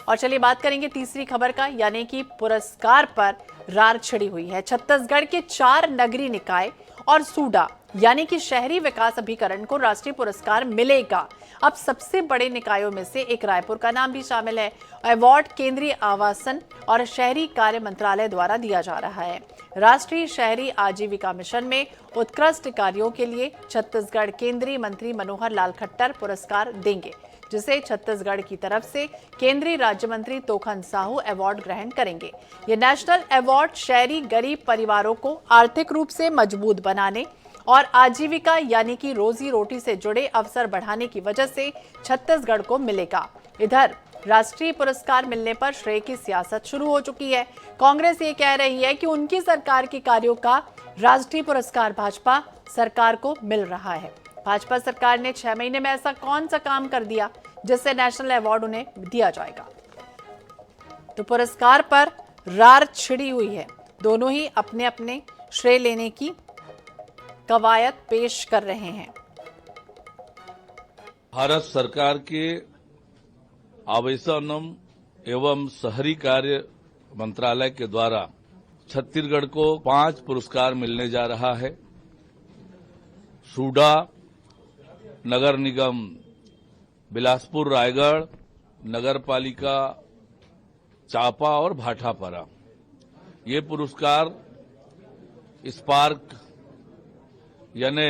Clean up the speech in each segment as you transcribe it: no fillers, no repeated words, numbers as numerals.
और चलिए बात करेंगे तीसरी खबर का, यानी कि पुरस्कार पर रार छिड़ी हुई है। छत्तीसगढ़ के 4 नगरीय निकाय और सूडा यानी कि शहरी विकास अभिकरण को राष्ट्रीय पुरस्कार मिलेगा। अब सबसे बड़े निकायों में से एक रायपुर का नाम भी शामिल है। अवार्ड केंद्रीय आवासन और शहरी कार्य मंत्रालय द्वारा दिया जा रहा है। राष्ट्रीय शहरी आजीविका मिशन में उत्कृष्ट कार्यों के लिए छत्तीसगढ़ केंद्रीय मंत्री मनोहर लाल खट्टर पुरस्कार देंगे, जिसे छत्तीसगढ़ की तरफ से केंद्रीय राज्य मंत्री तोखन साहू अवार्ड ग्रहण करेंगे। ये नेशनल अवार्ड शहरी गरीब परिवारों को आर्थिक रूप से मजबूत बनाने और आजीविका यानी कि रोजी रोटी से जुड़े अवसर बढ़ाने की वजह से छत्तीसगढ़ को मिलेगा। इधर राष्ट्रीय पुरस्कार मिलने पर श्रेय की सियासत शुरू हो चुकी है। कांग्रेस ये कह रही है कि उनकी सरकार के कार्यों का राष्ट्रीय पुरस्कार भाजपा सरकार को मिल रहा है। भाजपा सरकार ने 6 महीने में ऐसा कौन सा काम कर दिया जिससे नेशनल अवार्ड उन्हें दिया जाएगा। तो पुरस्कार पर रार छिड़ी हुई है। दोनों ही अपने अपने श्रेय लेने की कवायद पेश कर रहे हैं। भारत सरकार के आवासन एवं शहरी कार्य मंत्रालय के द्वारा छत्तीसगढ़ को 5 पुरस्कार मिलने जा रहा है। सूडा नगर निगम बिलासपुर रायगढ़, नगर पालिका चापा और भाटापारा, ये पुरस्कार स्पार्क यानी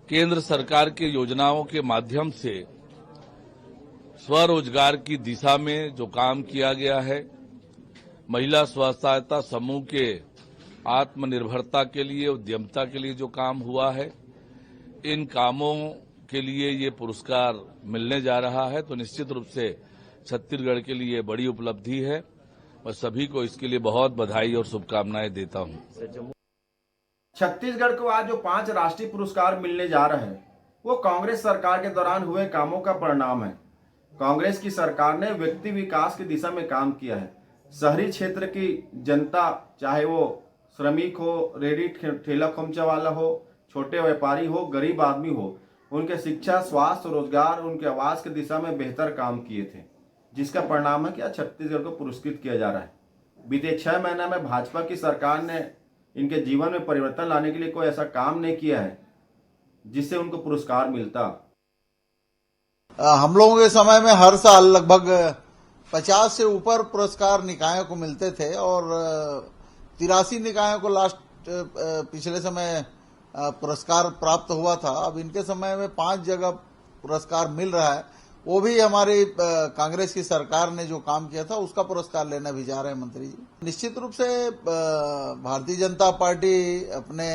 केंद्र सरकार के योजनाओं के माध्यम से स्वरोजगार की दिशा में जो काम किया गया है, महिला स्व सहायता समूह के आत्मनिर्भरता के लिए, उद्यमता के लिए जो काम हुआ है, इन कामों के लिए ये पुरस्कार मिलने जा रहा है। तो निश्चित रूप से छत्तीसगढ़ के लिए बड़ी उपलब्धि है और सभी को इसके लिए बहुत बधाई और शुभकामनाएं देता हूं। छत्तीसगढ़ को आज जो 5 राष्ट्रीय पुरस्कार मिलने जा रहे हैं, वो कांग्रेस सरकार के दौरान हुए कामों का परिणाम है। कांग्रेस की सरकार ने व्यक्ति विकास की दिशा में काम किया है। शहरी क्षेत्र की जनता, चाहे वो श्रमिक हो, रेडी ठेला खोमचा वाला हो, छोटे व्यापारी हो, गरीब आदमी हो, उनके शिक्षा, स्वास्थ्य, रोजगार, उनके आवास की दिशा में बेहतर काम किए थे, जिसका परिणाम है कि आज छत्तीसगढ़ को पुरस्कृत किया जा रहा है। बीते 6 महीने में भाजपा की सरकार ने इनके जीवन में परिवर्तन लाने के लिए कोई ऐसा काम नहीं किया है जिससे उनको पुरस्कार मिलता। हम लोगों के समय में हर साल लगभग 50 से ऊपर पुरस्कार निकायों को मिलते थे और 83 निकायों को पिछले समय पुरस्कार प्राप्त हुआ था। अब इनके समय में 5 जगह पुरस्कार मिल रहा है। वो भी हमारी कांग्रेस की सरकार ने जो काम किया था उसका पुरस्कार लेने भी जा रहे हैं मंत्री जी। निश्चित रूप से भारतीय जनता पार्टी अपने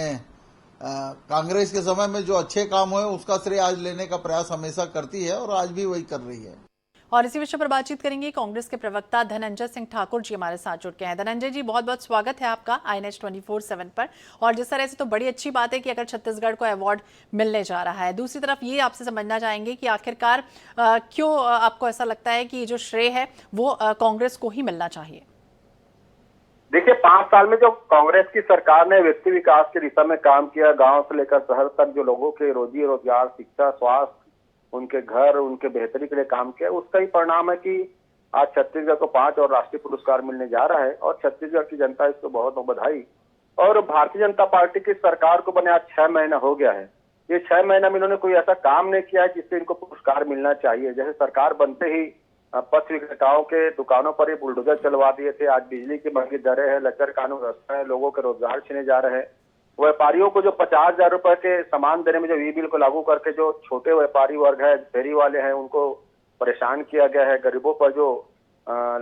कांग्रेस के समय में जो अच्छे काम हुए उसका श्रेय आज लेने का प्रयास हमेशा करती है और आज भी वही कर रही है। और इसी विषय पर बातचीत करेंगे कांग्रेस के प्रवक्ता धनंजय सिंह ठाकुर जी हमारे साथ जुड़ गए हैं। धनंजय जी, बहुत बहुत स्वागत है आपका INH 24/7 पर। और जिस तरह से तो बड़ी अच्छी बात है कि अगर छत्तीसगढ़ को अवार्ड मिलने जा रहा है, दूसरी तरफ ये आपसे समझना चाहेंगे कि आखिरकार क्यों आपको ऐसा लगता है कि जो श्रेय है वो कांग्रेस को ही मिलना चाहिए? देखिए, 5 साल में जो कांग्रेस की सरकार ने व्यक्ति विकास की दिशा में काम किया, गांव से लेकर शहर तक जो लोगों के रोजी रोजगार, शिक्षा, स्वास्थ्य, उनके घर, उनके बेहतरी के लिए काम किया, उसका ही परिणाम है कि आज छत्तीसगढ़ को 5 और राष्ट्रीय पुरस्कार मिलने जा रहा है। और छत्तीसगढ़ की जनता इसको बहुत बधाई। और भारतीय जनता पार्टी की सरकार को बने आज 6 महीना हो गया है। ये 6 महीना में इन्होंने कोई ऐसा काम नहीं किया है जिससे इनको पुरस्कार मिलना चाहिए। जैसे सरकार बनते ही पथ विक्रेताओं के दुकानों पर ही बुलडोजर चलवा दिए थे। आज बिजली की महंगी दरें हैं, लचर कानून व्यवस्था है, लोगों के रोजगार छीने जा रहे हैं। व्यापारियों को जो 50,000 रुपए के सामान देने में जो ई बिल को लागू करके जो छोटे व्यापारी वर्ग है, फेरी वाले हैं, उनको परेशान किया गया है। गरीबों पर जो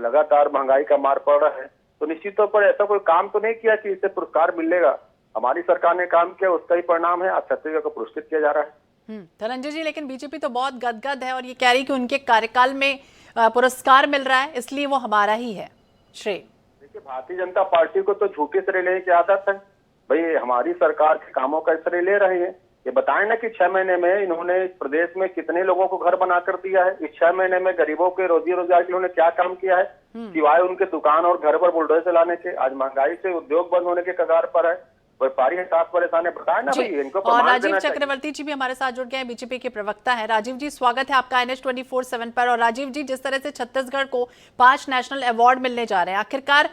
लगातार महंगाई का मार पड़ रहा है, तो निश्चित तौर पर ऐसा कोई काम तो नहीं किया कि इससे पुरस्कार मिलेगा। हमारी सरकार ने काम किया, उसका ही परिणाम है आज छत्तीसगढ़ को पुरस्कृत किया जा रहा है। धनंजय जी, लेकिन बीजेपी तो बहुत गदगद है और ये कह रही कि उनके कार्यकाल में पुरस्कार मिल रहा है, इसलिए वो हमारा ही है श्रेय। देखिए, भारतीय जनता पार्टी को तो झूठे श्रेय लेने की आदत है। भाई, हमारी सरकार के कामों का श्रेय ले रहे हैं। ये बताएं ना कि 6 महीने में इन्होंने इस प्रदेश में कितने लोगों को घर बनाकर दिया है। इस 6 महीने में गरीबों के रोजी रोजगार के इन्होंने क्या काम किया है, सिवाय उनके दुकान और घर पर बुलडोजर चलाने के। आज महंगाई से उद्योग बंद होने के कगार पर है। व्यापारी हताश परेशान है, बताए ना जी। भाई, इनको और प्रमाण राजीव देना चाहिए। चक्रवर्ती जी भी हमारे साथ जुड़ गए हैं, बीजेपी के प्रवक्ता हैं। राजीव जी, स्वागत है आपका NH24/7 पर। और राजीव जी, जिस तरह से छत्तीसगढ़ को 5 नेशनल अवार्ड मिलने जा रहे हैं, आखिरकार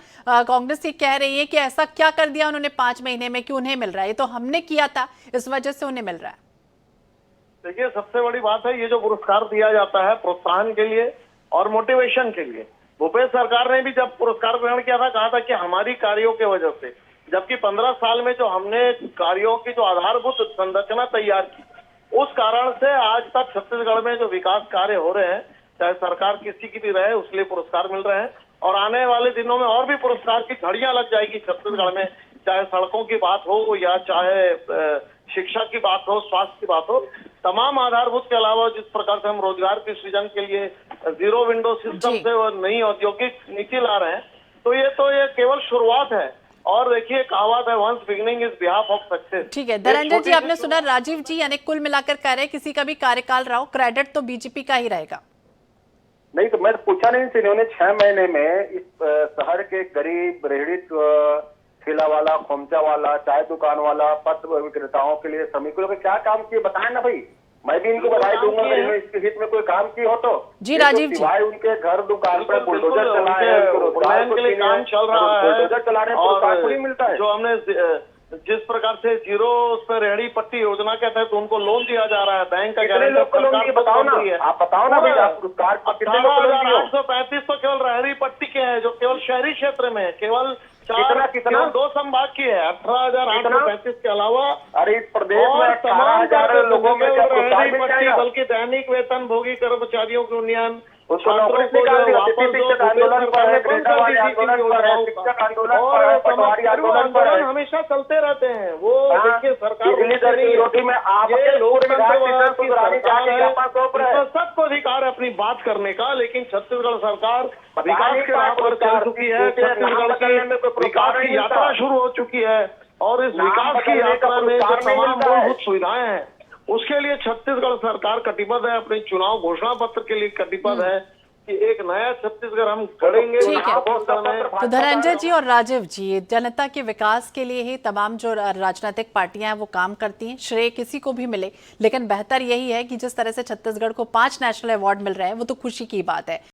कांग्रेस ये कह रही है कि ऐसा क्या कर दिया उन्होंने 5 महीने में कि उन्हें मिल रहा है? ये तो हमने किया था, इस वजह से उन्हें मिल रहा है। देखिए, सबसे बड़ी बात है ये जो पुरस्कार दिया जाता है प्रोत्साहन के लिए और मोटिवेशन के लिए। भूपेश सरकार ने भी जब पुरस्कार ग्रहण किया था, कहा था कि हमारी कार्यों की वजह से, जबकि 15 साल में जो हमने कार्यों की जो आधारभूत संरचना तैयार की, उस कारण से आज तक छत्तीसगढ़ में जो विकास कार्य हो रहे हैं, चाहे सरकार किसी की भी रहे, उसके लिए पुरस्कार मिल रहे हैं। और आने वाले दिनों में और भी पुरस्कार की झड़ियां लग जाएगी छत्तीसगढ़ में, चाहे सड़कों की बात हो या चाहे शिक्षा की बात हो, स्वास्थ्य की बात हो। तमाम आधारभूत के अलावा जिस प्रकार से हम रोजगार के सृजन के लिए जीरो विंडो सिस्टम से और नई औद्योगिक नीति ला रहे हैं, तो ये केवल शुरुआत है। और देखिए, कहावत है, once beginning is behalf of success. ठीक है, धनंजय जी, आपने सुना राजीव जी, यानी कुल मिलाकर कह रहे हैं किसी का भी कार्यकाल रहा हो, क्रेडिट तो बीजेपी का ही रहेगा। नहीं तो मैं पूछा नहीं, इन्होंने 6 महीने में इस शहर के गरीब, रेहड़ी ठेला वाला, खोमचा वाला, चाय दुकान वाला, पत्र विक्रेताओं के लिए, श्रमिकों के क्या काम किए, बताए ना भाई। मैं भी इनको बधाई दूंगा अगर इन्होंने इसके हित में कोई काम की हो तो। जी राजीव जी, सिवाय उनके घर दुकान पर बुलडोजर चलाए हैं, रोजगार के लिए काम चल रहा है, बुलडोजर चलाने पर थोड़ी मिलता है। जो हमने जिस प्रकार से जीरो उस पर रेहड़ी पट्टी योजना के तहत उनको लोन दिया जा रहा है, बैंक का कितने लोग को लोन दिए बताओ ना, आप बताओ ना भाई, आप पुरस्कार कितने लोग को लोन दिए? 1835 तो केवल रेहड़ी पट्टी के हैं, जो केवल शहरी क्षेत्र में है, केवल कितना 2 संभाग की है। 18,835 के अलावा अरे इस प्रदेश में 18,000 लोगों में क्या पुरस्कार मिल जाएगा? बल्कि दैनिक वेतन भोगी कर्मचारियों की यूनियन, उसको नौकरी से निकाल दिया, शिक्षक आंदोलन पर है, पेशा वाले आंदोलन पर है, शिक्षक आंदोलन पर है, पटवारी आंदोलन पर है। हमेशा चलते रहते हैं। वो देखिए, सरकार बिजली दर की रोटी में आपके लोग सबको अधिकार है अपनी बात करने का, लेकिन छत्तीसगढ़ सरकार विकास के राह पर चल चुकी है। छत्तीसगढ़ की विकास की यात्रा शुरू हो चुकी है और इस विकास की यात्रा में जो तमाम मूलभूत सुविधाएं हैं, उसके लिए छत्तीसगढ़ सरकार कटिबद्ध है, अपने चुनाव घोषणा पत्र के लिए कटिबद्ध है कि एक नया छत्तीसगढ़ हम गढ़ेंगे। ठीक है, तो धनंजय जी और राजीव जी, जनता के विकास के लिए ही तमाम जो राजनीतिक पार्टियां हैं वो काम करती हैं, श्रेय किसी को भी मिले, लेकिन बेहतर यही है कि जिस तरह से छत्तीसगढ़ को 5 नेशनल अवार्ड मिल रहे हैं, वो तो खुशी की बात है।